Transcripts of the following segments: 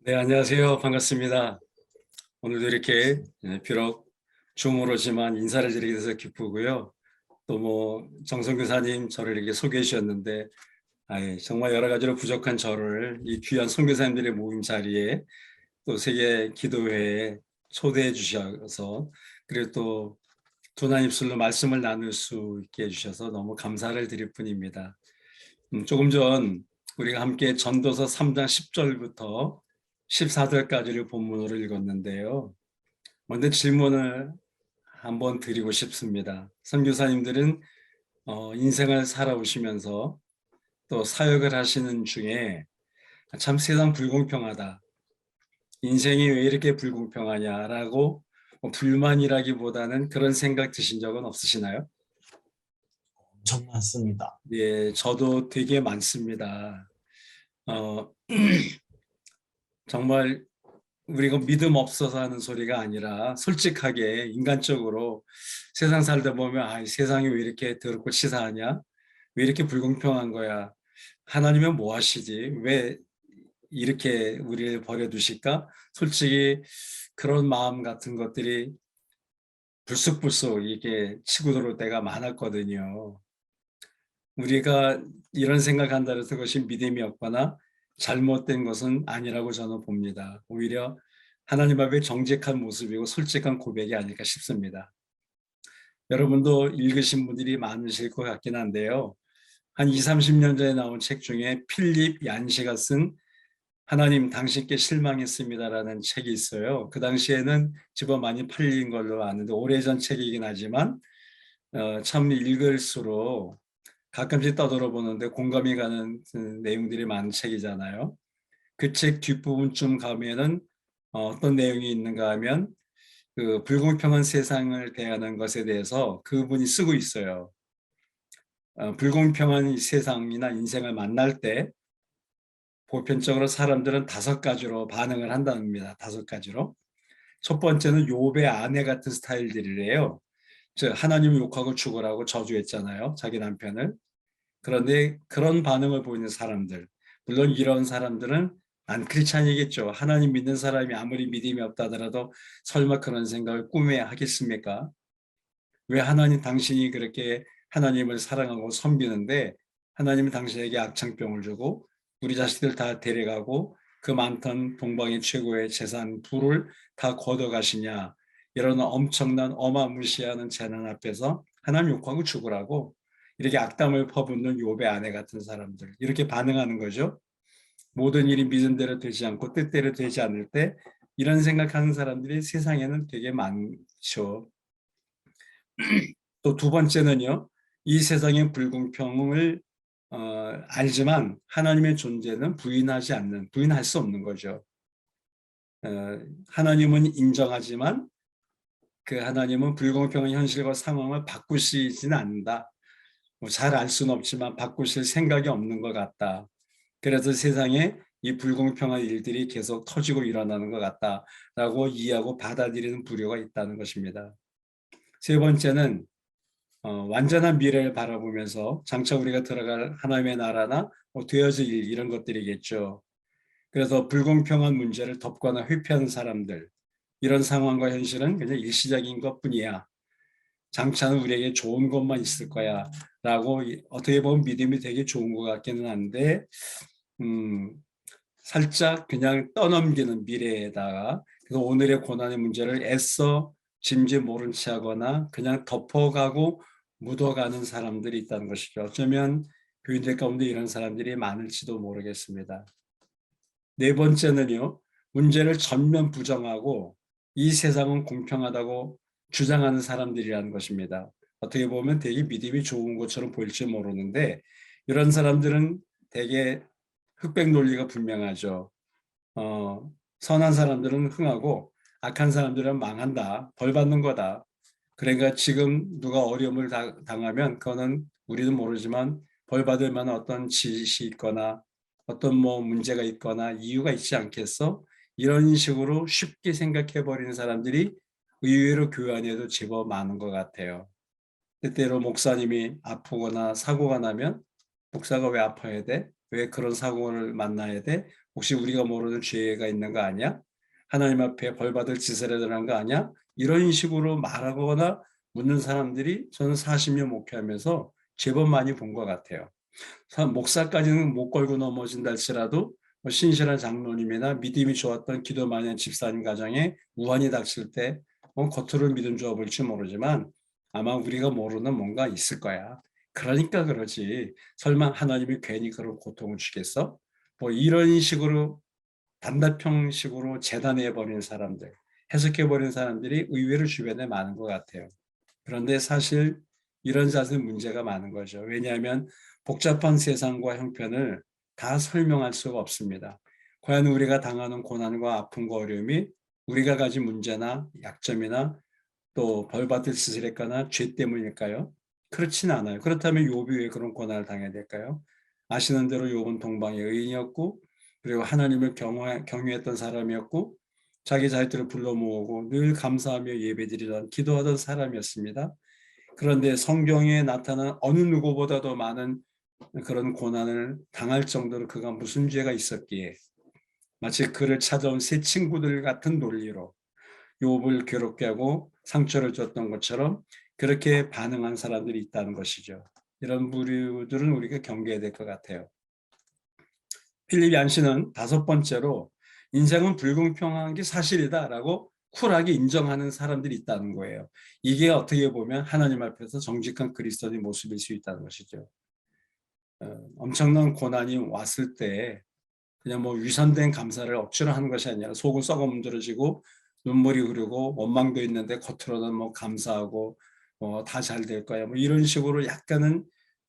네, 안녕하세요. 반갑습니다. 오늘도 이렇게 비록 줌으로지만 인사를 드리게 돼서 기쁘고요. 또 정선교사님 저를 이렇게 소개해 주셨는데 정말 여러 가지로 부족한 저를 이 귀한 선교사님들의 모임 자리에 또 세계 기도회에 초대해 주셔서, 그리고 또 두 날 입술로 말씀을 나눌 수 있게 해주셔서 너무 감사를 드릴 뿐입니다. 조금 전 우리가 함께 전도서 3장 10절부터 14절까지를 본문으로 읽었는데요. 먼저 질문을 한번 드리고 싶습니다. 선교사님들은 인생을 살아오시면서 또 사역을 하시는 중에 참 세상 불공평하다, 인생이 왜 이렇게 불공평하냐라고 불만이라기보다는 그런 생각 드신 적은 없으시나요? 엄청 많습니다. 예, 저도 되게 많습니다. 어, 정말 우리가 믿음 없어서 하는 소리가 아니라 솔직하게 인간적으로 세상 살다 보면 세상이 왜 이렇게 더럽고 치사하냐? 왜 이렇게 불공평한 거야? 하나님은 뭐 하시지? 왜 이렇게 우리를 버려두실까? 솔직히 그런 마음 같은 것들이 불쑥불쑥 이게 치고 들어올 때가 많았거든요. 우리가 이런 생각한다고 해서 그것이 믿음이 없거나 잘못된 것은 아니라고 저는 봅니다. 오히려 하나님 앞에 정직한 모습이고 솔직한 고백이 아닐까 싶습니다. 여러분도 읽으신 분들이 많으실 것 같긴 한데요. 한 20, 30년 전에 나온 책 중에 필립 얀시가 쓴 하나님 당신께 실망했습니다라는 책이 있어요. 그 당시에는 집어 많이 팔린 걸로 아는데 오래전 책이긴 하지만 참 읽을수록 가끔씩 떠들어 보는데 공감이 가는 내용들이 많은 책이잖아요. 그 책 뒷부분쯤 가면은 어떤 내용이 있는가 하면 그 불공평한 세상을 대하는 것에 대해서 그분이 쓰고 있어요. 불공평한 세상이나 인생을 만날 때 보편적으로 사람들은 5가지로 반응을 한답니다. 5가지로. 첫 번째는 욥의 아내 같은 스타일들이래요. 즉 하나님을 욕하고 죽으라고 저주했잖아요. 자기 남편을. 그런데 그런 반응을 보이는 사람들, 물론 이런 사람들은 안 크리스찬이겠죠. 하나님 믿는 사람이 아무리 믿음이 없다 하더라도 설마 그런 생각을 꿈에 하겠습니까? 왜 하나님 당신이 그렇게 하나님을 사랑하고 섬기는데 하나님은 당신에게 악창병을 주고 우리 자식들 다 데려가고 그 많던 동방의 최고의 재산 부를 다 걷어가시냐, 이런 엄청난 어마무시하는 재난 앞에서 하나님 욕하고 죽으라고 이렇게 악담을 퍼붓는 욥의 아내 같은 사람들, 이렇게 반응하는 거죠. 모든 일이 믿음대로 되지 않고 뜻대로 되지 않을 때 이런 생각하는 사람들이 세상에는 되게 많죠. 또 두 번째는요, 이 세상의 불공평을 알지만 하나님의 존재는 부인할 수 없는 거죠. 하나님은 인정하지만 그 하나님은 불공평한 현실과 상황을 바꾸시지는 않는다. 잘 알 수는 없지만 바꾸실 생각이 없는 것 같다. 그래서 세상에 이 불공평한 일들이 계속 터지고 일어나는 것 같다라고 이해하고 받아들이는 부류가 있다는 것입니다. 세 번째는 완전한 미래를 바라보면서 장차 우리가 들어갈 하나님의 나라나 되어질 일, 이런 것들이겠죠. 그래서 불공평한 문제를 덮거나 회피하는 사람들, 이런 상황과 현실은 그냥 일시적인 것뿐이야. 장차는 우리에게 좋은 것만 있을 거야 라고 어떻게 보면 믿음이 되게 좋은 것 같기는 한데 살짝 그냥 떠넘기는 미래에다가, 그래서 오늘의 고난의 문제를 애써 짐짓 모른 채 하거나 그냥 덮어가고 묻어가는 사람들이 있다는 것이죠. 어쩌면 교인들 가운데 이런 사람들이 많을지도 모르겠습니다. 네 번째는요, 문제를 전면 부정하고 이 세상은 공평하다고 주장하는 사람들이라는 것입니다. 어떻게 보면 되게 믿음이 좋은 것처럼 보일지 모르는데 이런 사람들은 되게 흑백 논리가 분명하죠. 선한 사람들은 흥하고 악한 사람들은 망한다. 벌 받는 거다. 그러니까 지금 누가 어려움을 당하면 그거는 우리는 모르지만 벌 받을 만한 어떤 짓이 있거나 어떤 문제가 있거나 이유가 있지 않겠어? 이런 식으로 쉽게 생각해 버리는 사람들이 의외로 교회 안에도 제법 많은 것 같아요. 때때로 목사님이 아프거나 사고가 나면 목사가 왜 아파야 돼? 왜 그런 사고를 만나야 돼? 혹시 우리가 모르는 죄가 있는 거 아니야? 하나님 앞에 벌 받을 짓을 해야 되는 거 아니야? 이런 식으로 말하거나 묻는 사람들이 저는 40년 목회하면서 제법 많이 본 것 같아요. 목사까지는 못 걸고 넘어진다 할지라도 신실한 장로님이나 믿음이 좋았던 기도 많이 한 집사님 가정에 우환이 닥칠 때 겉으로 믿음 좋아 보일지 모르지만 아마 우리가 모르는 뭔가 있을 거야. 그러니까 그러지. 설마 하나님이 괜히 그런 고통을 주겠어? 뭐 이런 식으로 단답형식으로 재단해 버린 사람들, 해석해 버린 사람들이 의외로 주변에 많은 것 같아요. 그런데 사실 이런 자세 문제가 많은 거죠. 왜냐하면 복잡한 세상과 형편을 다 설명할 수가 없습니다. 과연 우리가 당하는 고난과 아픔과 어려움이 우리가 가진 문제나 약점이나 또 벌받을 짓을 했거나 죄 때문일까요? 그렇진 않아요. 그렇다면 욥이 왜 그런 고난을 당해야 될까요? 아시는 대로 욥은 동방의 의인이었고 그리고 하나님을 경외했던 사람이었고 자기 자식들을 불러 모으고 늘 감사하며 예배드리던 기도하던 사람이었습니다. 그런데 성경에 나타난 어느 누구보다도 많은 그런 고난을 당할 정도로 그가 무슨 죄가 있었기에 마치 그를 찾아온 새 친구들 같은 논리로 욥을 괴롭게 하고 상처를 줬던 것처럼 그렇게 반응한 사람들이 있다는 것이죠. 이런 부류들은 우리가 경계해야 될 것 같아요. 필립 얀시는 다섯 번째로 인생은 불공평한 게 사실이다라고 쿨하게 인정하는 사람들이 있다는 거예요. 이게 어떻게 보면 하나님 앞에서 정직한 그리스도인의 모습일 수 있다는 것이죠. 엄청난 고난이 왔을 때 그냥 뭐 위선된 감사를 억지로 하는 것이 아니라 속은 썩어 문드러지고 눈물이 흐르고 원망도 있는데 겉으로는 뭐 감사하고 다 잘 될 거야 뭐 이런 식으로 약간은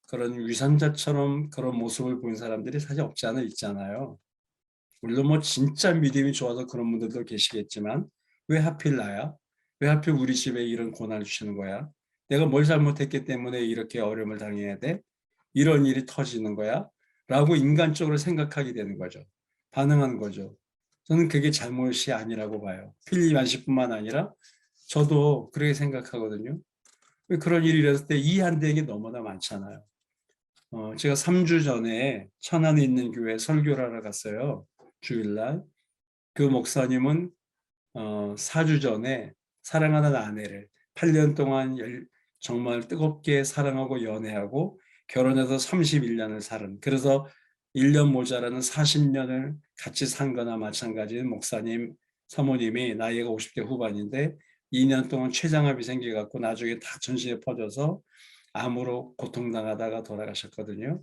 그런 위선자처럼 그런 모습을 보인 사람들이 사실 없지 않아 있잖아요. 물론 뭐 진짜 믿음이 좋아서 그런 분들도 계시겠지만 왜 하필 나야? 왜 하필 우리 집에 이런 고난을 주시는 거야? 내가 뭘 잘못했기 때문에 이렇게 어려움을 당해야 돼? 이런 일이 터지는 거야? 라고 인간적으로 생각하게 되는 거죠. 반응하는 거죠. 저는 그게 잘못이 아니라고 봐요. 필립 안식뿐만 아니라 저도 그렇게 생각하거든요. 왜 그런 일이 일어났을 때 이해 안 되는 게 너무나 많잖아요. 제가 3주 전에 천안에 있는 교회 설교를 하러 갔어요. 주일날. 그 목사님은 4주 전에 사랑하는 아내를 8년 동안 정말 뜨겁게 사랑하고 연애하고 결혼해서 31년을 살은 그래서 1년 모자라는 40년을 같이 산 거나 마찬가지인 목사님 사모님이 나이가 50대 후반인데 2년 동안 췌장암이 생겨갖고 나중에 다 전신에 퍼져서 암으로 고통당하다가 돌아가셨거든요.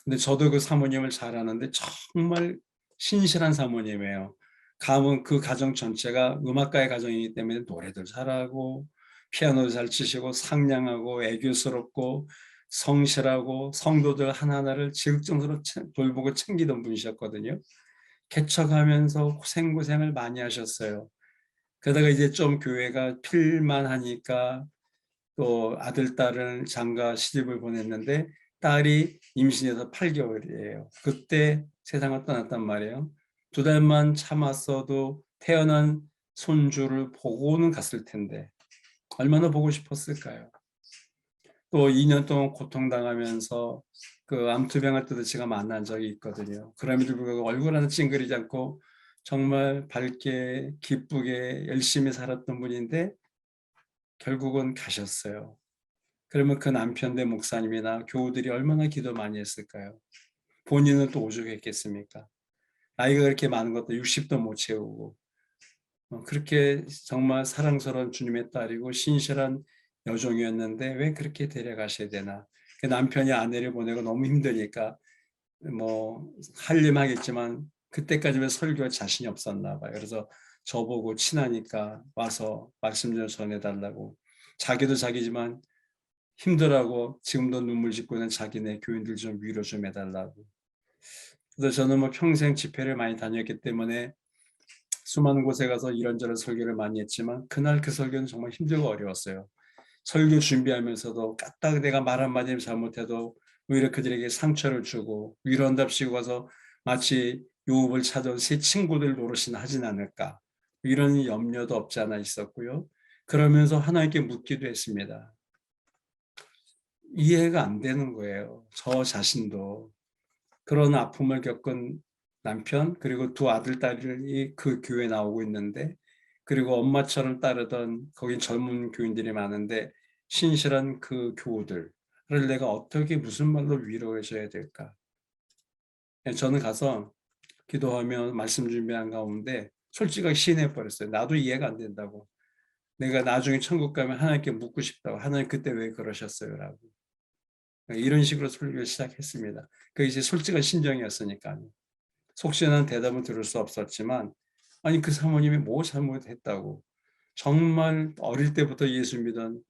근데 저도 그 사모님을 잘 아는데 정말 신실한 사모님이에요. 가문 그 가정 전체가 음악가의 가정이기 때문에 노래도 잘하고 피아노도 잘 치시고 상냥하고 애교스럽고 성실하고 성도들 하나하나를 지극정성으로 돌보고 챙기던 분이셨거든요. 개척하면서 고생을 많이 하셨어요. 그러다가 이제 좀 교회가 필만 하니까 또 아들, 딸은 장가 시집을 보냈는데 딸이 임신해서 8개월이에요. 그때 세상을 떠났단 말이에요. 2달만 참았어도 태어난 손주를 보고는 갔을 텐데 얼마나 보고 싶었을까요? 또 2년 동안 고통당하면서 그 암투병할 때도 제가 만난 적이 있거든요. 그럼에도 불구하고 얼굴 하나 찡그리지 않고 정말 밝게 기쁘게 열심히 살았던 분인데 결국은 가셨어요. 그러면 그 남편 대 목사님이나 교우들이 얼마나 기도 많이 했을까요? 본인은 또 오죽했겠습니까? 나이가 그렇게 많은 것도 60도 못 채우고 그렇게 정말 사랑스러운 주님의 딸이고 신실한 여종이었는데 왜 그렇게 데려가셔야 되나? 그 남편이 아내를 보내고 너무 힘드니까 뭐 한림하겠지만 그때까지는 설교할 자신이 없었나 봐요. 그래서 저보고 친하니까 와서 말씀 좀 전해달라고 자기도 자기지만 힘들어하고 지금도 눈물 짓고 있는 자기네 교인들 좀 위로 좀 해달라고. 그래서 저는 뭐 평생 집회를 많이 다녔기 때문에 수많은 곳에 가서 이런저런 설교를 많이 했지만 그날 그 설교는 정말 힘들고 어려웠어요. 설교 준비하면서도 까딱 내가 말 한마디 잘못해도 오히려 그들에게 상처를 주고 위로한답시고 가서 마치 요업을 찾아온 새 친구들 노릇이나 하진 않을까 이런 염려도 없지 않아 있었고요. 그러면서 하나님께 묻기도 했습니다. 이해가 안 되는 거예요. 저 자신도. 그런 아픔을 겪은 남편, 그리고 두 아들, 딸이 그 교회에 나오고 있는데, 그리고 엄마처럼 따르던 거긴 젊은 교인들이 많은데 신실한 그 교우들을 내가 어떻게 무슨 말로 위로해 줘야 될까? 저는 가서 기도하며 말씀 준비한 가운데 솔직하게 시인해 버렸어요. 나도 이해가 안 된다고. 내가 나중에 천국 가면 하나님께 묻고 싶다고. 하나님 그때 왜 그러셨어요? 라고. 이런 식으로 설교를 시작했습니다. 그게 이제 솔직한 심정이었으니까요. 속 시원한 대답은 들을 수 없었지만, 아니 그 사모님이 뭐 잘못했다고. 정말 어릴 때부터 예수 믿은,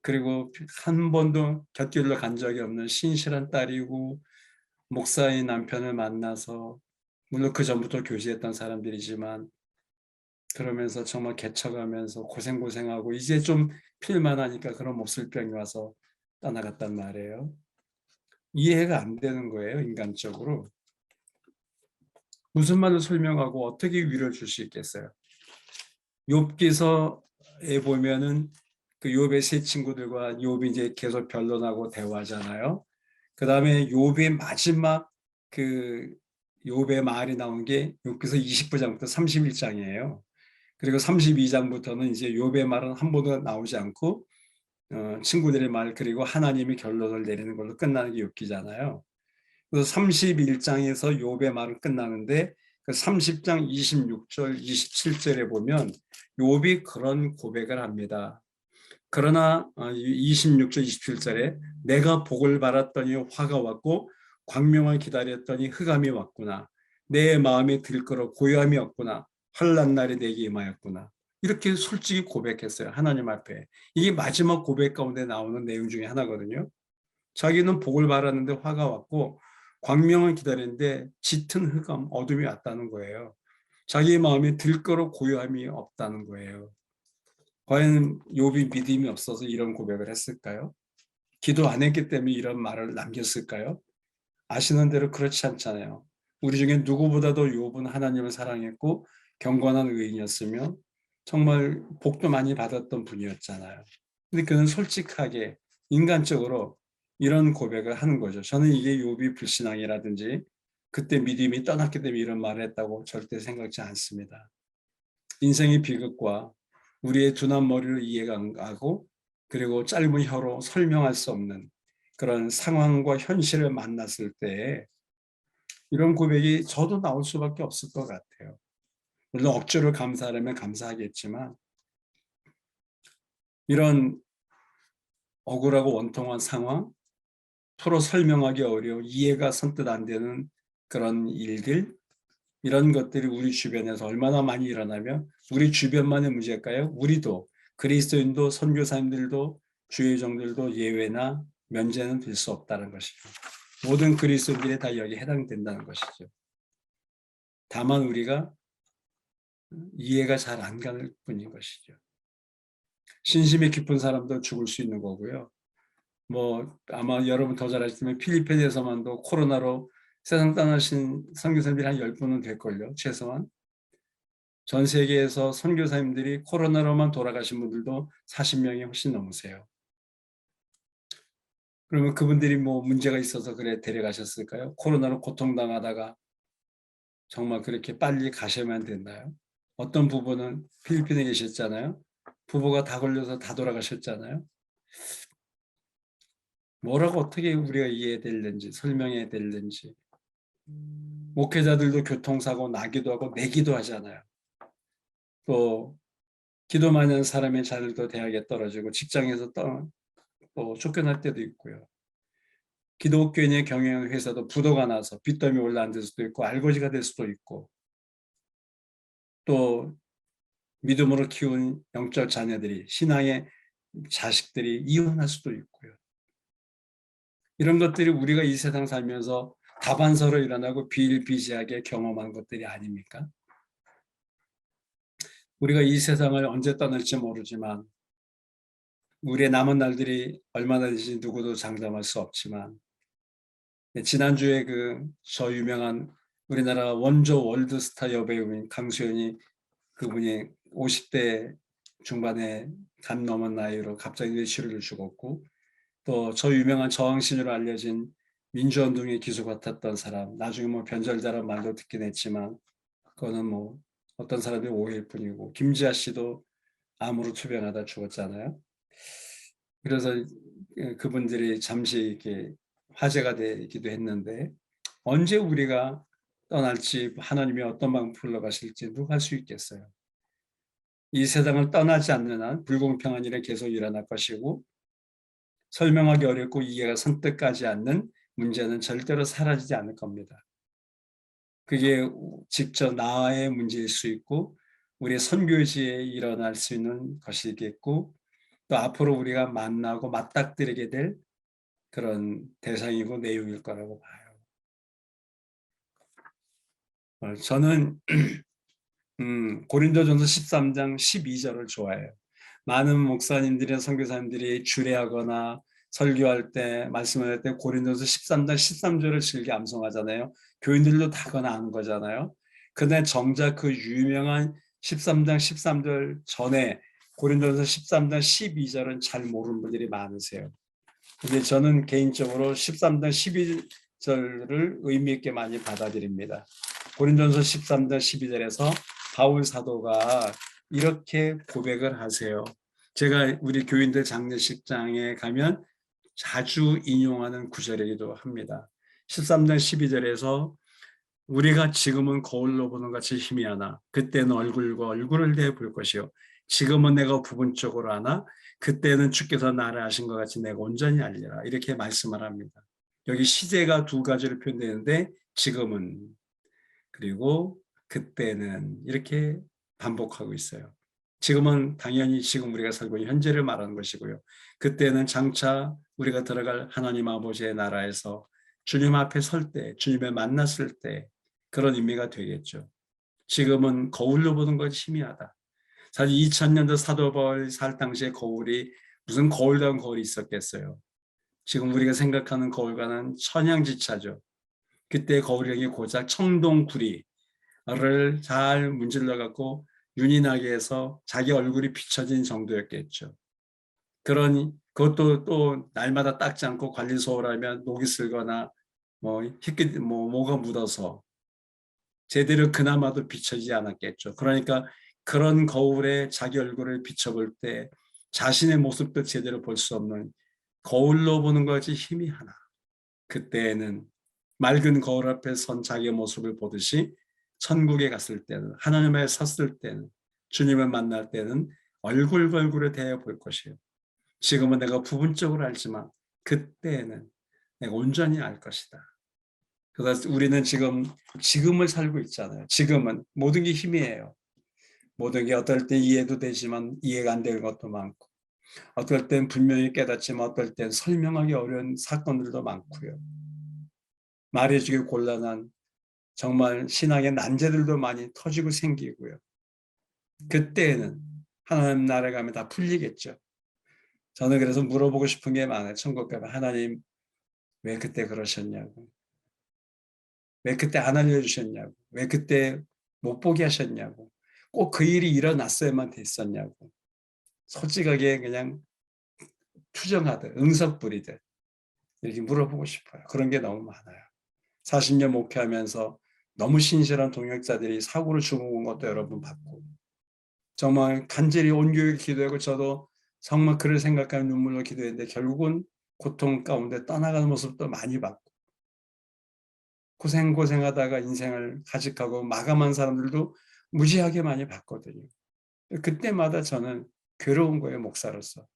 그리고 한 번도 곁길로 간 적이 없는 신실한 딸이고, 목사인 남편을 만나서 물론 그 전부터 교제했던 사람들이지만, 그러면서 정말 개척하면서 고생하고 이제 좀 필만 하니까 그런 몹쓸병이 와서 떠나갔단 말이에요. 이해가 안 되는 거예요, 인간적으로. 무슨 말로 설명하고 어떻게 위로를 줄 수 있겠어요? 욥기서에 보면은 그 욥의 세 친구들과 욥이 이제 계속 변론하고 대화하잖아요. 그다음에 욥의 마지막 그 욥의 말이 나온 게 욥기서 29장부터 31장이에요. 그리고 32장부터는 이제 욥의 말은 한 번도 나오지 않고 친구들의 말, 그리고 하나님이 결론을 내리는 걸로 끝나는 게 욥기잖아요. 그래서 31장에서 욥의 말은 끝나는데 그 30장 26절, 27절에 보면 욥이 그런 고백을 합니다. 그러나 26절, 27절에 내가 복을 바랐더니 화가 왔고 광명을 기다렸더니 흑암이 왔구나. 내 마음이 들끓어 고요함이 없구나. 환난 날이 내게 임하였구나. 이렇게 솔직히 고백했어요. 하나님 앞에. 이게 마지막 고백 가운데 나오는 내용 중에 하나거든요. 자기는 복을 바랐는데 화가 왔고 광명을 기다렸는데 짙은 흑암, 어둠이 왔다는 거예요. 자기 마음에 들끓어 고요함이 없다는 거예요. 과연 욥이 믿음이 없어서 이런 고백을 했을까요? 기도 안 했기 때문에 이런 말을 남겼을까요? 아시는 대로 그렇지 않잖아요. 우리 중에 누구보다도 욥은 하나님을 사랑했고 경건한 의인이었으며 정말 복도 많이 받았던 분이었잖아요. 근데 그는 솔직하게 인간적으로 이런 고백을 하는 거죠. 저는 이게 욥이 불신앙이라든지 그때 믿음이 떠났기 때문에 이런 말을 했다고 절대 생각지 않습니다. 인생의 비극과 우리의 둔한 머리로 이해가 안 가고, 그리고 짧은 혀로 설명할 수 없는 그런 상황과 현실을 만났을 때 이런 고백이 저도 나올 수밖에 없을 것 같아요. 물론 억지로 감사하려면 감사하겠지만 이런 억울하고 원통한 상황, 서로 설명하기 어려워 이해가 선뜻 안 되는 그런 일들, 이런 것들이 우리 주변에서 얼마나 많이 일어나면 우리 주변만의 문제일까요? 우리도, 그리스도인도, 선교사님들도, 주의 종들도 예외나 면제는 될 수 없다는 것이죠. 모든 그리스도인들이 다 여기에 해당된다는 것이죠. 다만 우리가 이해가 잘 안 가는 뿐인 것이죠. 신심이 깊은 사람도 죽을 수 있는 거고요. 뭐 아마 여러분 더 잘 아시지만 필리핀에서만도 코로나로 세상 떠나신 선교사님들이 한 10분은 될걸요. 최소한. 전 세계에서 선교사님들이 코로나로만 돌아가신 분들도 40명이 훨씬 넘으세요. 그러면 그분들이 뭐 문제가 있어서 그래 데려가셨을까요? 코로나로 고통당하다가 정말 그렇게 빨리 가셔야만 됐나요? 어떤 부부는 필리핀에 계셨잖아요. 부부가 다 걸려서 다 돌아가셨잖아요. 뭐라고 어떻게 우리가 이해될는지 설명해야 될는지. 목회자들도 교통사고 나기도 하고 내기도 하잖아요. 또 기도 많이 하는 사람의 자녀도 대학에 떨어지고 직장에서 또 쫓겨날 때도 있고요. 기독교인의 경영하는 회사도 부도가 나서 빚더미 올라앉을 수도 있고 알거지가 될 수도 있고, 또 믿음으로 키운 영적 자녀들이, 신앙의 자식들이 이혼할 수도 있고요. 이런 것들이 우리가 이 세상 살면서 다반사로 일어나고 비일비재하게 경험한 것들이 아닙니까? 우리가 이 세상을 언제 떠날지 모르지만, 우리의 남은 날들이 얼마나 될지 누구도 장담할 수 없지만, 지난주에 저 유명한 우리나라 원조 월드스타 여배우인 강수연이, 그분이 50대 중반에 간 넘은 나이로 갑자기 뇌출혈을 죽었고, 또 저 유명한 저항신으로 알려진 민주운동의 기수 같았던 사람, 나중에 뭐 변절자란 말도 듣긴 했지만 그거는 뭐 어떤 사람의 오해일 뿐이고, 김지아 씨도 암으로 투병하다 죽었잖아요. 그래서 그분들이 잠시 이렇게 화제가 되기도 했는데, 언제 우리가 떠날지, 하나님이 어떤 방법으로 가실지 누가 할 수 있겠어요. 이 세상을 떠나지 않는 한 불공평한 일은 계속 일어날 것이고, 설명하기 어렵고 이해가 선뜻 가지 않는 문제는 절대로 사라지지 않을 겁니다. 그게 직접 나의 문제일 수 있고, 우리 선교지에 일어날 수 있는 것이겠고, 또 앞으로 우리가 만나고 맞닥뜨리게 될 그런 대상이고 내용일 거라고 봐요. 저는 고린도전서 13장 12절을 좋아해요. 많은 목사님들이나 선교사님들이 주례하거나 설교할 때, 말씀할 때 고린도서 13장 13절을 즐겨 암송하잖아요. 교인들도 다 그건 아는 거잖아요. 근데 정작 그 유명한 13장 13절 전에 고린도서 13장 12절은 잘 모르는 분들이 많으세요. 근데 저는 개인적으로 13장 12절을 의미 있게 많이 받아들입니다. 고린도서 13장 12절에서 바울 사도가 이렇게 고백을 하세요. 제가 우리 교인들 장례식장에 가면 자주 인용하는 구절이기도 합니다. 13장 12절에서 우리가 지금은 거울로 보는 같이 희미하나 그때는 얼굴과 얼굴을 대해 볼 것이요 지금은 내가 부분적으로 하나 그때는 주께서 나를 아신 것 같이 내가 온전히 알리라, 이렇게 말씀을 합니다. 여기 시제가 두 가지로 표현되는데 지금은 그리고 그때는 이렇게 반복하고 있어요. 지금은 당연히 지금 우리가 살고 있는 현재를 말하는 것이고요. 그때는 장차 우리가 들어갈 하나님 아버지의 나라에서 주님 앞에 설 때, 주님을 만났을 때 그런 의미가 되겠죠. 지금은 거울로 보는 것이 희미하다. 사실 2000년도 사도 바울이 살 당시에 거울이 무슨 거울다운 거울이 있었겠어요. 지금 우리가 생각하는 거울과는 천양지차죠. 그때 거울이 고작 청동구리를 잘 문질러 갖고 윤이 나게 해서 자기 얼굴이 비춰진 정도였겠죠. 그러니 그것도 또 날마다 닦지 않고 관리 소홀하면 녹이 슬거나 뭐 희끗 뭐가 묻어서 제대로 그나마도 비춰지지 않았겠죠. 그러니까 그런 거울에 자기 얼굴을 비춰볼 때 자신의 모습도 제대로 볼 수 없는, 거울로 보는 것이 힘이 하나. 그때에는 맑은 거울 앞에 선 자기의 모습을 보듯이 천국에 갔을 때는, 하나님에 섰을 때는, 주님을 만날 때는 얼굴과 얼굴을 대해 볼 것이에요. 지금은 내가 부분적으로 알지만 그때에는 내가 온전히 알 것이다. 그래서 우리는 지금을 살고 있잖아요. 지금은 모든 게 희미해요. 모든 게 어떨 때 이해도 되지만 이해가 안 되는 것도 많고, 어떨 땐 분명히 깨닫지만 어떨 땐 설명하기 어려운 사건들도 많고요. 말해주기 곤란한 정말 신앙의 난제들도 많이 터지고 생기고요. 그때는 하나님 나라에 가면 다 풀리겠죠. 저는 그래서 물어보고 싶은 게 많아요. 천국 가면 하나님 왜 그때 그러셨냐고, 왜 그때 안 알려주셨냐고, 왜 그때 못 보게 하셨냐고, 꼭 그 일이 일어났어야만 됐었냐고, 솔직하게 그냥 투정하듯 응석부리듯 이렇게 물어보고 싶어요. 그런 게 너무 많아요. 40년 목회하면서 너무 신실한 동역자들이 사고로 죽은 것도 여러 번 봤고, 정말 간절히 온 교회 기도하고 저도 정말 그를 생각하는 눈물로 기도했는데 결국은 고통 가운데 떠나가는 모습도 많이 봤고, 고생하다가 인생을 가직하고 마감한 사람들도 무지하게 많이 봤거든요. 그때마다 저는 괴로운 거예요, 목사로서.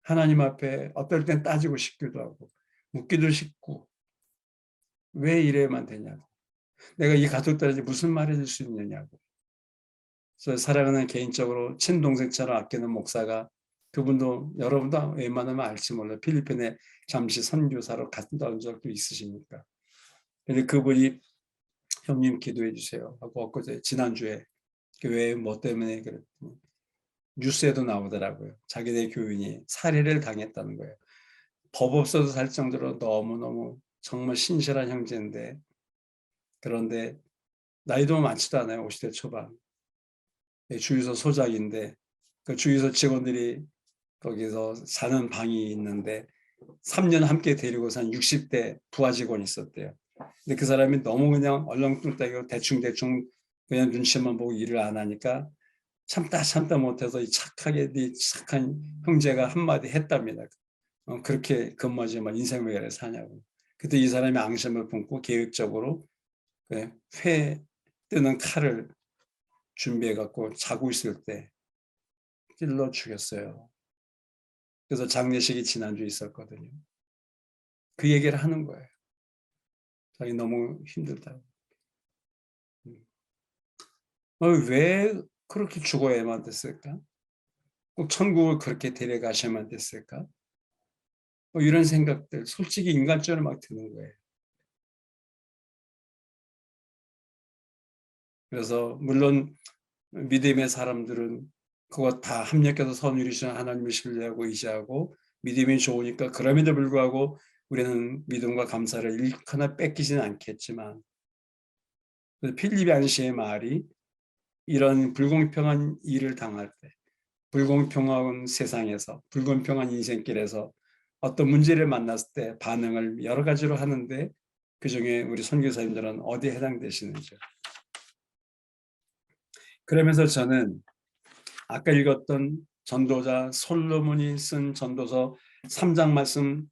하나님 앞에 어떨 땐 따지고 싶기도 하고 묻기도 싶고, 왜 이래야만 되냐고, 내가 이 가족들한테 무슨 말 해줄 수 있느냐고. 그래서 사랑하는 개인적으로 친동생처럼 아끼는 목사가, 그분도 여러분도 웬만하면 알지 몰라요. 필리핀에 잠시 선교사로 갔다 온 적도 있으십니까? 근데 그분이 형님 기도해 주세요 하고 엊그제 지난주에 왜 뭐 때문에 그랬더니 뉴스에도 나오더라고요. 자기네 교인이 살해를 당했다는 거예요. 법 없어도 살 정도로 너무너무 정말 신실한 형제인데, 그런데 나이도 많지도 않아요. 50대 초반. 주유소 소장인데 그 주유소 직원들이 거기서 사는 방이 있는데 3년 함께 데리고 산 60대 부하 직원이 있었대요. 근데 그 사람이 너무 그냥 얼렁뚱땅이고 대충대충 그냥 눈치만 보고 일을 안 하니까 참다 못해서 이 착하게 네 착한 형제가 한마디 했답니다. 그렇게 근무하지만 인생 왜 이래 사냐고. 그때 이 사람이 앙심을 품고 계획적으로 회 뜨는 칼을 준비해 갖고 자고 있을 때 찔러 죽였어요. 그래서 장례식이 지난주에 있었거든요. 그 얘기를 하는 거예요. 자기 너무 힘들다고. 왜 그렇게 죽어야만 됐을까? 꼭 천국을 그렇게 데려가셔야만 됐을까? 이런 생각들 솔직히 인간적으로 막 드는 거예요. 그래서 물론 믿음의 사람들은 그거 다 합력해서 선유리신 하나님을 신뢰하고 의지하고 믿음이 좋으니까 그럼에도 불구하고 우리는 믿음과 감사를 일하나 뺏기지는 않겠지만 필립 안시의 말이 이런 불공평한 일을 당할 때 불공평한 세상에서 불공평한 인생길에서 어떤 문제를 만났을 때 반응을 여러 가지로 하는데 그중에 우리 선교사님들은 어디에 해당되시는지. 그러면서 저는 아까 읽었던 전도자 솔로몬이 쓴 전도서 3장 말씀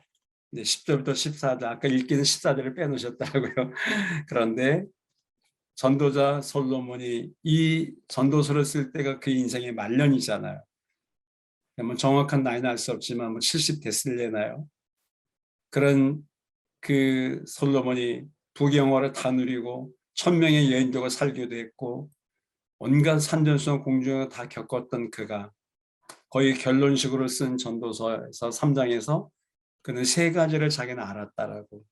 10절부터 14절, 아까 읽기는 14절을 빼놓으셨더라고요. 그런데 전도자 솔로몬이 이 전도서를 쓸 때가 그 인생의 말년이잖아요. 뭐 정확한 나이는 알 수 없지만 뭐 70 됐을래나요? 그런 그 솔로몬이 부경화를 다 누리고 1000명의 여인들과 살기도 했고 온갖 산전수원 공중을 다 겪었던 그가 거의 결론식으로 쓴 전도서에서 3장에서 그는 세 가지를 자기는 알았다라고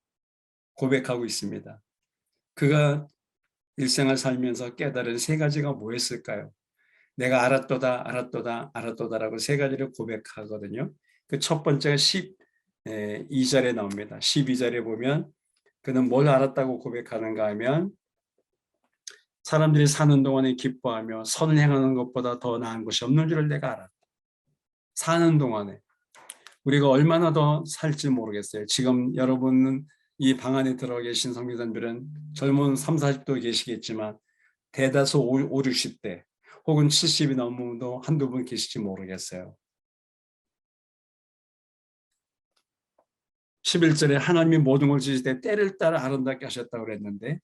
고백하고 있습니다. 그가 일생을 살면서 깨달은 세 가지가 뭐였을까요? 내가 알았도다라고 세 가지를 고백하거든요. 그 첫 번째가 12절에 나옵니다. 12절에 보면 그는 뭘 알았다고 고백하는가 하면 사람들이 사는 동안에 기뻐하며 선을 행하는 것보다 더 나은 것이 없는 줄을 내가 알았다. 사는 동안에 우리가 얼마나 더 살지 모르겠어요. 지금 여러분은 이 방 안에 들어가 계신 성교사님들은 젊은 3, 40도 계시겠지만 대다수 5, 60대 혹은 70이 넘어도 한두 분 계실지 모르겠어요. 11절에 하나님이 모든 걸 지으실 때 때를 따라 아름답게 하셨다고 그랬는데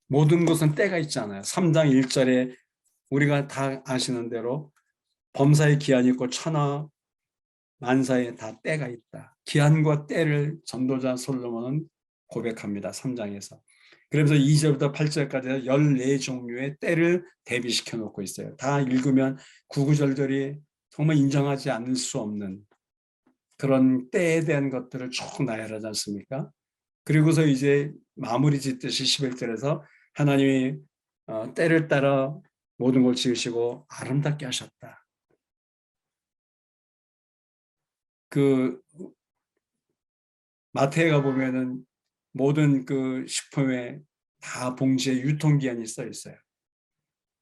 모든 것은 때가 있잖아요. 3장 1절에 우리가 다 아시는 대로 범사에 기한이 있고 천하 만사에 다 때가 있다. 기한과 때를 전도자 솔로몬은 고백합니다. 3장에서. 그러면서 2절부터 8절까지 14종류의 때를 대비시켜 놓고 있어요. 다 읽으면 구구절절이 정말 인정하지 않을 수 없는 그런 때에 대한 것들을 쭉 나열하지 않습니까? 그리고서 이제 마무리 짓듯이 11절에서 하나님이 때를 따라 모든 걸 지으시고 아름답게 하셨다. 그 마트에 보면은 모든 그 식품에 다 봉지에 유통기한이 써 있어요.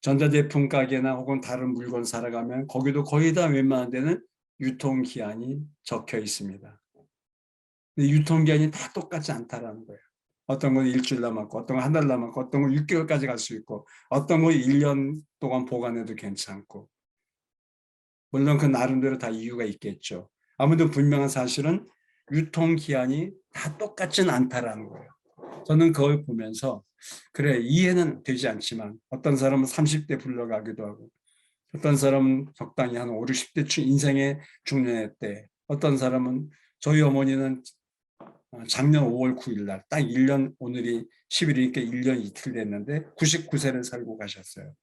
전자제품 가게나 혹은 다른 물건 사러 가면 거기도 거의 다 웬만한 데는 유통기한이 적혀 있습니다. 근데 유통기한이 다 똑같지 않다라는 거예요. 어떤 건 일주일 남았고 어떤 건 한 달 남았고 어떤 건 6개월까지 갈 수 있고 어떤 건 1년 동안 보관해도 괜찮고 물론 그 나름대로 다 이유가 있겠죠. 아무래도 분명한 사실은 유통기한이 다 똑같지는 않다라는 거예요. 저는 그걸 보면서 그래 이해는 되지 않지만 어떤 사람은 30대 불러가기도 하고 어떤 사람은 적당히 한 5, 60대 인생의 중년의 때 어떤 사람은 저희 어머니는 작년 5월 9일 날 딱 1년 오늘이 10일이니까 1년 이틀 됐는데 99세를 살고 가셨어요.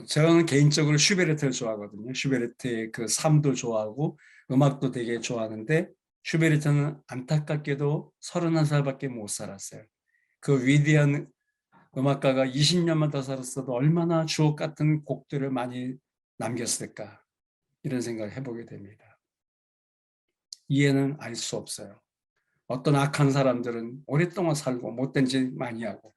저는 개인적으로 슈베르트를 좋아하거든요. 슈베르트의 그 삶도 좋아하고 음악도 되게 좋아하는데 슈베르트는 안타깝게도 31살밖에 못 살았어요. 그 위대한 음악가가 20년만 더 살았어도 얼마나 주옥 같은 곡들을 많이 남겼을까 이런 생각을 해보게 됩니다. 이해는 알 수 없어요. 어떤 악한 사람들은 오랫동안 살고 못된 짓 많이 하고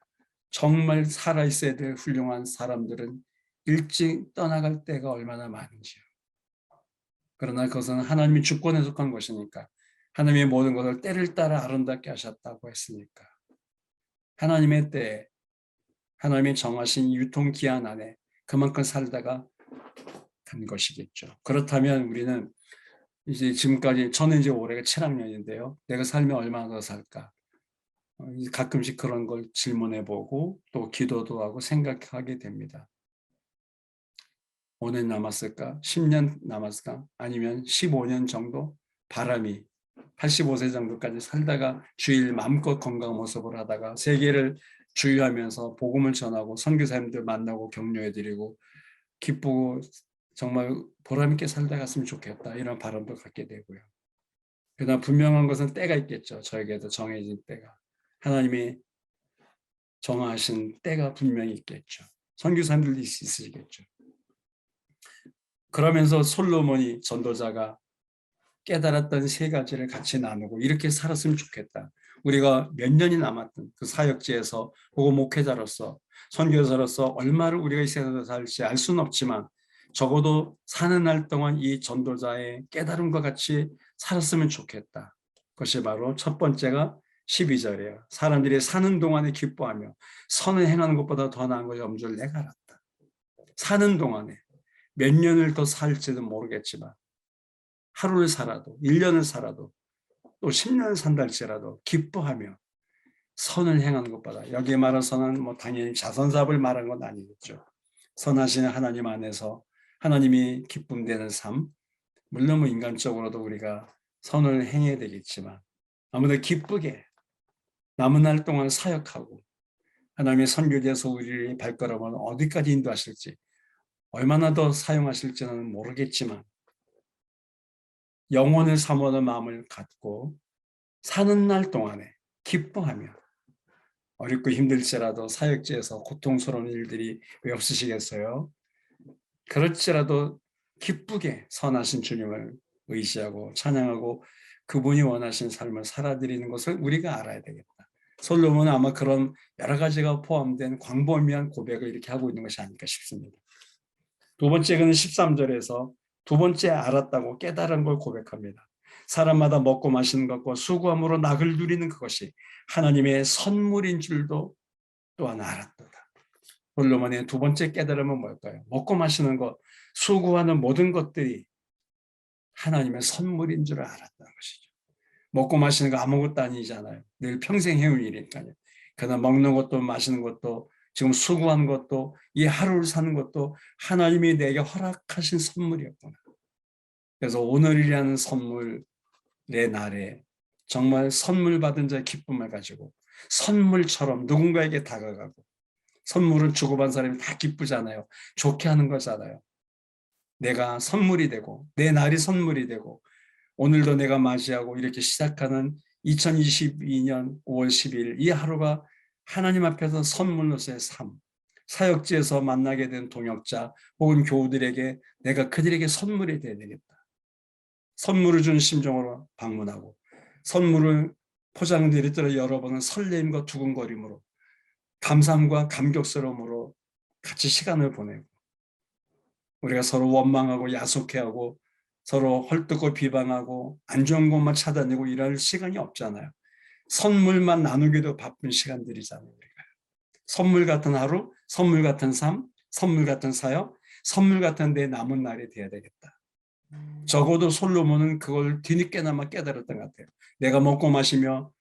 정말 살아있어야 될 훌륭한 사람들은 일찍 떠나갈 때가 얼마나 많은지요. 그러나 그것은 하나님의 주권에 속한 것이니까, 하나님의 모든 것을 때를 따라 아름답게 하셨다고 했으니까, 하나님의 때에, 하나님의 정하신 유통기한 안에 그만큼 살다가 간 것이겠죠. 그렇다면 우리는 이제 지금까지, 저는 이제 올해가 7학년인데요. 내가 살면 얼마나 더 살까? 가끔씩 그런 걸 질문해 보고 또 기도도 하고 생각하게 됩니다. 5년 남았을까? 10년 남았을까? 아니면 15년 정도? 바람이 85세 정도까지 살다가 주일 마음껏 건강한 모습을 하다가 세계를 주유하면서 복음을 전하고 선교사님들 만나고 격려해드리고 기쁘고 정말 보람있게 살다 갔으면 좋겠다, 이런 바람도 갖게 되고요. 그러나 분명한 것은 때가 있겠죠. 저에게도 정해진 때가, 하나님이 정하신 때가 분명히 있겠죠. 선교사님들도 있으시겠죠. 그러면서 솔로몬이, 전도자가 깨달았던 세 가지를 같이 나누고 이렇게 살았으면 좋겠다. 우리가 몇 년이 남았든 그 사역지에서 혹은 목회자로서 선교사로서 얼마를 우리가 이 세상에서 살지 알 수는 없지만 적어도 사는 날 동안 이 전도자의 깨달음과 같이 살았으면 좋겠다. 그것이 바로 첫 번째가 12절이에요. 사람들이 사는 동안에 기뻐하며 선을 행하는 것보다 더 나은 것이 없는 줄 내가 알았다. 사는 동안에 몇 년을 더 살지는 모르겠지만 하루를 살아도 1년을 살아도 또 10년을 산다 할지라도 기뻐하며 선을 행하는 것보다, 여기에 말한 선은 뭐 당연히 자선사업을 말한 건 아니겠죠. 선하신 하나님 안에서 하나님이 기쁨되는 삶, 물론 뭐 인간적으로도 우리가 선을 행해야 되겠지만 아무래도 기쁘게 남은 날 동안 사역하고 하나님의 선교지에서 우리의 발걸음을 어디까지 인도하실지, 얼마나 더 사용하실지는 모르겠지만 영혼을 사모하는 마음을 갖고 사는 날 동안에 기뻐하며, 어렵고 힘들지라도 사역지에서 고통스러운 일들이 왜 없으시겠어요? 그렇지라도 기쁘게 선하신 주님을 의지하고 찬양하고 그분이 원하신 삶을 살아드리는 것을 우리가 알아야 되겠다. 솔로몬은 아마 그런 여러 가지가 포함된 광범위한 고백을 이렇게 하고 있는 것이 아닐까 싶습니다. 두 번째, 그는 13절에서 두 번째 알았다고 깨달은 걸 고백합니다. 사람마다 먹고 마시는 것과 수고함으로 낙을 누리는 그것이 하나님의 선물인 줄도 또한 알았도다. 솔로몬의 두 번째 깨달음은 뭘까요? 먹고 마시는 것, 수고하는 모든 것들이 하나님의 선물인 줄 알았다는 것이죠. 먹고 마시는 거 아무것도 아니잖아요. 늘 평생 해온 일이니까요. 그러나 먹는 것도 마시는 것도 지금 수고하는 것도 이 하루를 사는 것도 하나님이 내게 허락하신 선물이었구나. 그래서 오늘이라는 선물의 날에 정말 선물 받은 자의 기쁨을 가지고 선물처럼 누군가에게 다가가고, 선물은 주고받은 사람이 다 기쁘잖아요. 좋게 하는 거잖아요. 내가 선물이 되고 내 날이 선물이 되고 오늘도 내가 맞이하고 이렇게 시작하는 2022년 5월 10일 이 하루가 하나님 앞에서 선물로서의 삶, 사역지에서 만나게 된 동역자 혹은 교우들에게 내가 그들에게 선물이 되어야 되겠다. 선물을 준 심정으로 방문하고 선물을 포장되리더라 여러분은 설렘과 두근거림으로 감사함과 감격스러움으로 같이 시간을 보내고, 우리가 서로 원망하고 야속해하고 서로 헐뜯고 비방하고 안 좋은 것만 찾아내고 이럴 시간이 없잖아요. 선물만 나누기도 바쁜 시간들이잖아요. 우리가 선물 같은 하루, 선물 같은 삶, 선물 같은 사역, 선물 같은 내 남은 날이 돼야 되겠다. 적어도 솔로몬은 그걸 뒤늦게나마 깨달았던 것 같아요. 내가 먹고 마시며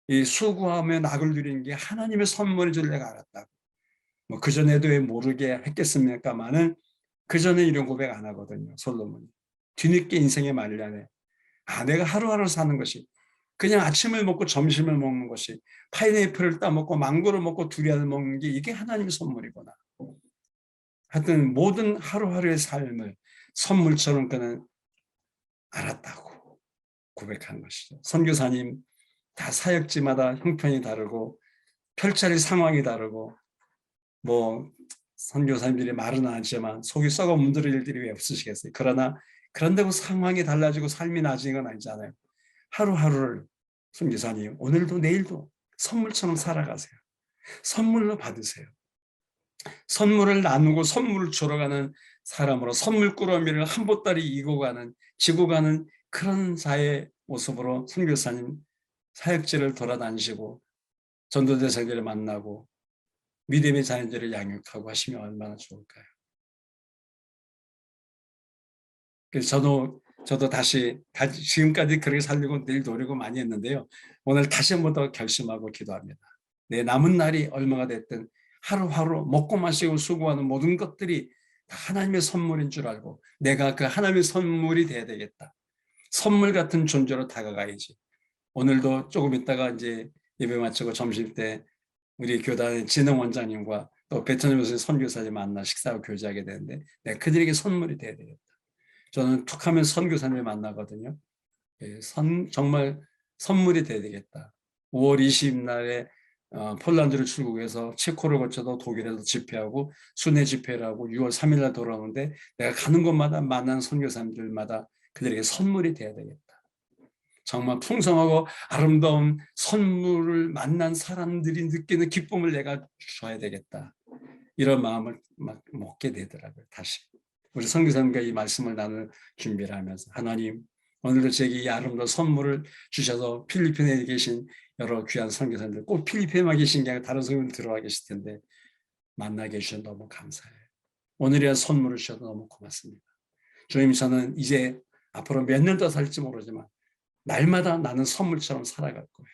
이 수고하며 낙을 누리는 게 하나님의 선물인 줄 내가 알았다고. 뭐 그전에도 왜 모르게 했겠습니까마는 그전에 이런 고백 안 하거든요. 솔로몬이. 뒤늦게 인생의 말년에 내가 하루하루 사는 것이 그냥 아침을 먹고 점심을 먹는 것이 파인애플을 따먹고 망고를 먹고 두리안을 먹는 게 이게 하나님의 선물이구나. 하여튼 모든 하루하루의 삶을 선물처럼 그는 알았다고 고백한 것이죠. 선교사님 다 사역지마다 형편이 다르고 펼쳐질 상황이 다르고 뭐 선교사님들이 말은 안 하지만 속이 썩어 문드러질 일들이 왜 없으시겠어요. 그러나 그런다고 상황이 달라지고 삶이 나아지는 건 아니잖아요. 하루하루를 선교사님 오늘도 내일도 선물처럼 살아가세요. 선물로 받으세요. 선물을 나누고 선물을 주러 가는 사람으로 선물 꾸러미를 한 보따리 지고 가는 그런 사회 모습으로 선교사님 사역지를 돌아다니시고 전도대사들을 만나고 믿음의 자녀들을 양육하고 하시면 얼마나 좋을까요? 그래서 저도 다시 지금까지 그렇게 살려고 늘 노력을 많이 했는데요. 오늘 다시 한번 더 결심하고 기도합니다. 내 남은 날이 얼마가 됐든 하루하루 먹고 마시고 수고하는 모든 것들이 다 하나님의 선물인 줄 알고 내가 그 하나님의 선물이 돼야 되겠다. 선물 같은 존재로 다가가야지. 오늘도 조금 있다가 이제 예배 마치고 점심 때 우리 교단의 진흥원장님과 또 베트남 선교사님 만나 식사하고 교제하게 되는데 내가 그들에게 선물이 돼야 되겠다. 저는 툭하면 선교사님을 만나거든요. 정말 선물이 돼야 되겠다. 5월 20일날에 폴란드를 출국해서 체코를 거쳐서 독일에서 집회하고 순회 집회를 하고 6월 3일날 돌아오는데 내가 가는 곳마다 만난 선교사님들마다 그들에게 선물이 돼야 되겠다. 정말 풍성하고 아름다운 선물을 만난 사람들이 느끼는 기쁨을 내가 줘야 되겠다. 이런 마음을 막 먹게 되더라고요. 다시. 우리 선교사님과 이 말씀을 나눌 준비를 하면서 하나님 오늘도 제게 이 아름다운 선물을 주셔서 필리핀에 계신 여러 귀한 선교사님들 꼭 필리핀에만 계신 게 아니라 다른 선교사님들 들어와 계실 텐데 만나게 해주셔서 너무 감사해요. 오늘이야 선물을 주셔서 너무 고맙습니다. 주님 저는 이제 앞으로 몇 년 더 살지 모르지만 날마다 나는 선물처럼 살아갈 거예요.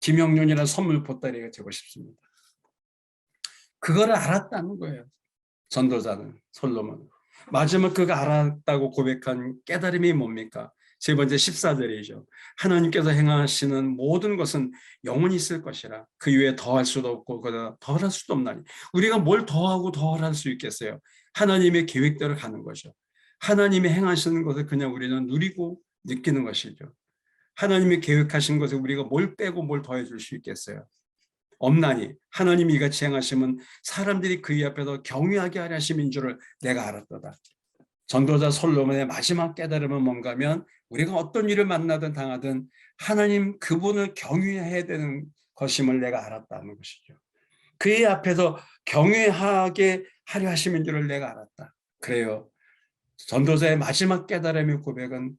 김영륜이라는 선물 보따리가 되고 싶습니다. 그거를 알았다는 거예요. 전도자는 솔로몬. 마지막 그가 알았다고 고백한 깨달음이 뭡니까? 세 번째 14절이죠. 하나님께서 행하시는 모든 것은 영원히 있을 것이라 그 이외에 더할 수도 없고 더할 수도 없나니 우리가 뭘 더하고 더할 수 있겠어요? 하나님의 계획대로 가는 거죠. 하나님이 행하시는 것을 그냥 우리는 누리고 느끼는 것이죠. 하나님이 계획하신 것에 우리가 뭘 빼고 뭘 더해 줄 수 있겠어요? 없나니 하나님이 이같이 행하시면 사람들이 그의 앞에서 경외하게 하려 하심인 줄을 내가 알았도다. 전도자 솔로몬의 마지막 깨달음은 뭔가 하면 우리가 어떤 일을 만나든 당하든 하나님 그분을 경외해야 되는 것임을 내가 알았다는 것이죠. 그의 앞에서 경외하게 하려 하심인 줄을 내가 알았다. 그래요. 전도자의 마지막 깨달음의 고백은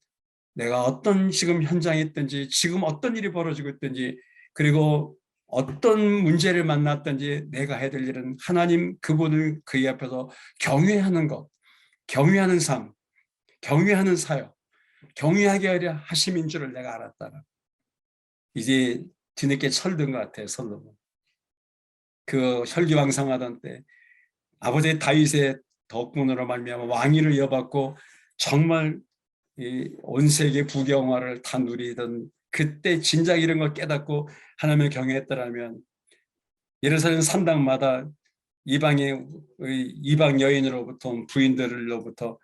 내가 어떤 지금 현장에 있든지 지금 어떤 일이 벌어지고 있든지 그리고 어떤 문제를 만났든지 내가 해야 될 일은 하나님 그분을 그의 앞에서 경외하는 것, 경외하는 삶, 경외하는 사역, 경외하게 하려 하심인 줄을 내가 알았다. 이제 뒤늦게 철든 것 같아요. 솔로몬. 그 혈기왕성하던 때 아버지 다윗의 덕분으로 말미암아 왕위를 이어받고 정말 온 세계 부경화를 다 누리던 그때 진작 이런 걸 깨닫고 하나님을 경외했더라면 예루살렘 산당마다 이방 여인으로부터 부인들로부터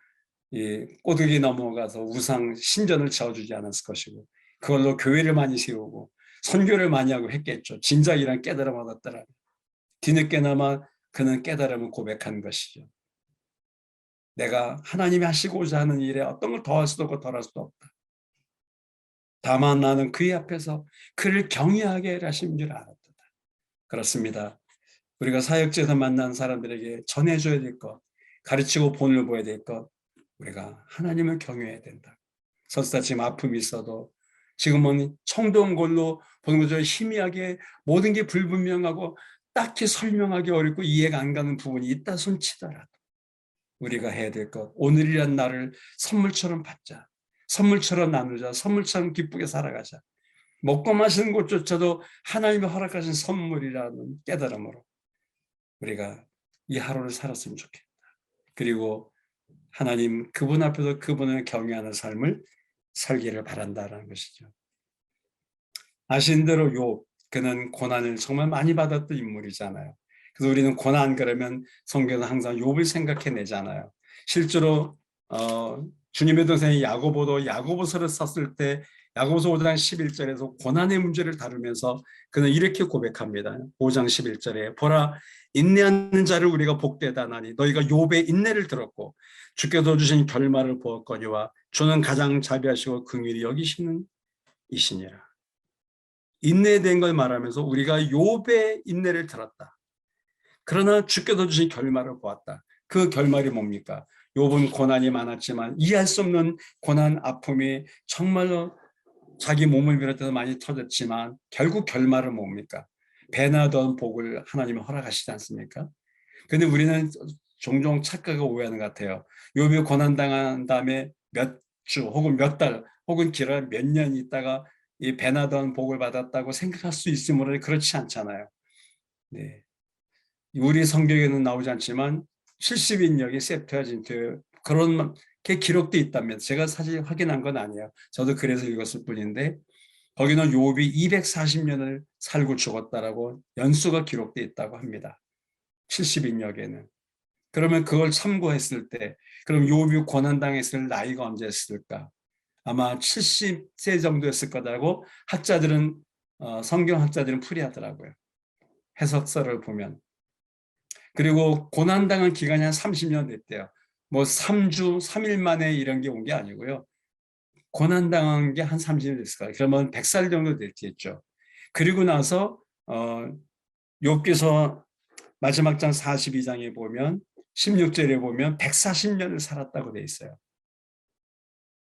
꼬드기 넘어가서 우상 신전을 지어주지 않았을 것이고 그걸로 교회를 많이 세우고 선교를 많이 하고 했겠죠. 진작 이런 깨달음 얻었더라면 뒤늦게나마 그는 깨달음을 고백한 것이죠. 내가 하나님이 하시고자 하는 일에 어떤 걸 더할 수도 없고 덜할 수도 없다. 다만 나는 그의 앞에서 그를 경외하게 하신 줄 알았다. 그렇습니다. 우리가 사역지에서 만난 사람들에게 전해줘야 될 것, 가르치고 본을 보여야 될 것, 우리가 하나님을 경외해야 된다. 설사 지금 아픔이 있어도 지금은 청동 걸로 보는 것처럼 희미하게 모든 게 불분명하고 딱히 설명하기 어렵고 이해가 안 가는 부분이 있다 손치더라도 우리가 해야 될 것, 오늘이란 날을 선물처럼 받자. 선물처럼 나누자. 선물처럼 기쁘게 살아가자. 먹고 마시는 것조차도 하나님이 허락하신 선물이라는 깨달음으로 우리가 이 하루를 살았으면 좋겠다. 그리고 하나님 그분 앞에서 그분을 경외하는 삶을 살기를 바란다는 것이죠. 아신 대로 욥, 그는 고난을 정말 많이 받았던 인물이잖아요. 그래서 우리는 고난 그러면 성경은 항상 욥을 생각해내잖아요. 실제로 주님의 동생인 야고보도 야고보서를 썼을 때 야고보서 5장 11절에서 고난의 문제를 다루면서 그는 이렇게 고백합니다. 5장 11절에 보라 인내하는 자를 우리가 복되다 하나니 너희가 욥의 인내를 들었고 주께서 주신 결말을 보았거니와 주는 가장 자비하시고 긍휼히 여기시는 이시니라. 인내된 걸 말하면서 우리가 욥의 인내를 들었다. 그러나 주께서 주신 결말을 보았다. 그 결말이 뭡니까? 욥은 고난이 많았지만 이해할 수 없는 고난, 아픔이 정말로 자기 몸을 비롯해서 많이 터졌지만 결국 결말은 뭡니까? 배나던 복을 하나님이 허락하시지 않습니까? 근데 우리는 종종 착각을 오해하는 것 같아요. 욥이 고난당한 다음에 몇 주 혹은 몇 달 혹은 길어 몇 년 있다가 이 배나던 복을 받았다고 생각할 수 있으므로 그렇지 않잖아요. 네. 우리 성경에는 나오지 않지만 70인역의 septuagin트 그런 게 기록돼 있다면 제가 사실 확인한 건 아니에요. 저도 그래서 읽었을 뿐인데 거기는 욥이 240년을 살고 죽었다라고 연수가 기록돼 있다고 합니다. 70인역에는. 그러면 그걸 참고했을 때 그럼 욥이 고난당했을 나이가 언제였을까? 아마 70세 정도였을 거라고 학자들은 성경학자들은 풀이하더라고요. 해석서를 보면. 그리고 고난당한 기간이 한 30년 됐대요. 뭐 3주, 3일 만에 이런 게 온 게 아니고요. 고난당한 게 한 30년 됐을 거예요. 그러면 100살 정도 됐겠죠. 그리고 나서 욥기서 마지막 장 42장에 보면 16절에 보면 140년을 살았다고 돼 있어요.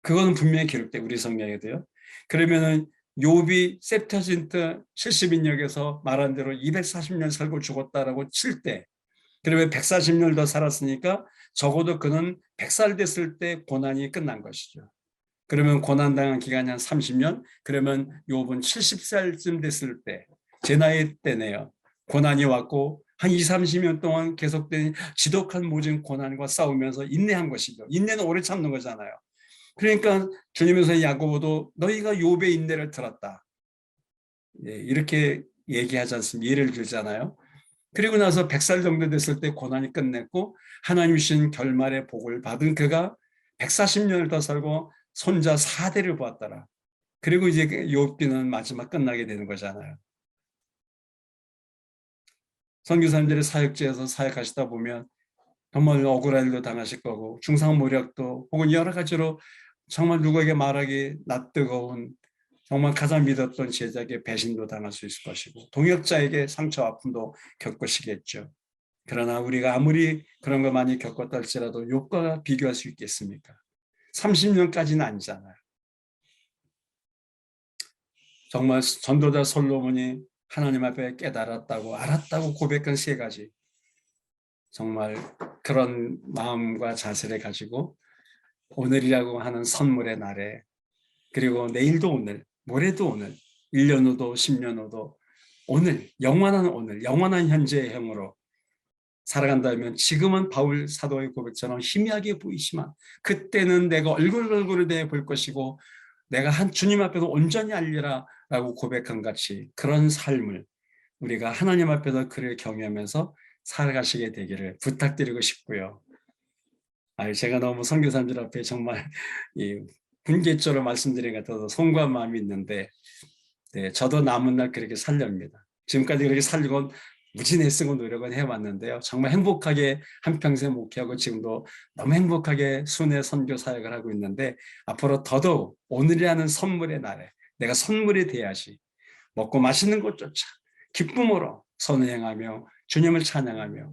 그거는 분명히 기록돼 우리 성경에도요. 그러면은 욥이 셉터진트 70인역에서 말한 대로 240년 살고 죽었다라고 칠 때 그러면 140년을 더 살았으니까 적어도 그는 100살 됐을 때 고난이 끝난 것이죠. 그러면 고난당한 기간이 한 30년, 그러면 욥은 70살쯤 됐을 때, 제 나이 때네요. 고난이 왔고 한 2, 30년 동안 계속된 지독한 모진 고난과 싸우면서 인내한 것이죠. 인내는 오래 참는 거잖아요. 그러니까 주님에서 야고보도 너희가 욥의 인내를 들었다. 이렇게 얘기하지 않습니까? 예를 들잖아요. 그리고 나서 100살 정도 됐을 때 고난이 끝냈고 하나님 주신 결말의 복을 받은 그가 140년을 더 살고 손자 4대를 보았더라. 그리고 이제 욥기는 마지막 끝나게 되는 거잖아요. 선교사님들의 사역지에서 사역하시다 보면 정말 억울한 일도 당하실 거고 중상모략도 혹은 여러 가지로 정말 누구에게 말하기 낯뜨거운 정말 가장 믿었던 제자에게 배신도 당할 수 있을 것이고 동역자에게 상처 아픔도 겪으시겠죠. 그러나 우리가 아무리 그런 거 많이 겪었다 할지라도 욥과 비교할 수 있겠습니까? 30년까지는 아니잖아요. 정말 전도자 솔로몬이 하나님 앞에 깨달았다고 알았다고 고백한 3가지 정말 그런 마음과 자세를 가지고 오늘이라고 하는 선물의 날에 그리고 내일도 오늘 모레도 오늘 1년 후도 10년 후도 오늘 영원한 현재의 형으로 살아간다면 지금은 바울 사도의 고백처럼 희미하게 보이지만 그때는 내가 얼굴을 대해 볼 것이고 내가 한 주님 앞에서 온전히 알리라 라고 고백한 같이 그런 삶을 우리가 하나님 앞에서 그를 경외하면서 살아가시게 되기를 부탁드리고 싶고요. 제가 너무 선교사님들 앞에 정말 분개조로 말씀드린 것 같아서 송구한 마음이 있는데 네, 저도 남은 날 그렇게 살렵니다. 지금까지 그렇게 살고 무진 애쓰고 노력은 해왔는데요. 정말 행복하게 한평생 목회하고 지금도 너무 행복하게 순회 선교 사역을 하고 있는데 앞으로 더더욱 오늘이라는 선물의 날에 내가 선물이 돼야지 먹고 마시는 것조차 기쁨으로 선을 행하며 주님을 찬양하며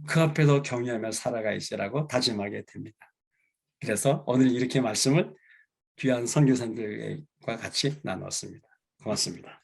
그 앞에서 경외하며 살아가야지라고 다짐하게 됩니다. 그래서 오늘 이렇게 말씀을 귀한 선교사님들과 같이 나눴습니다. 고맙습니다.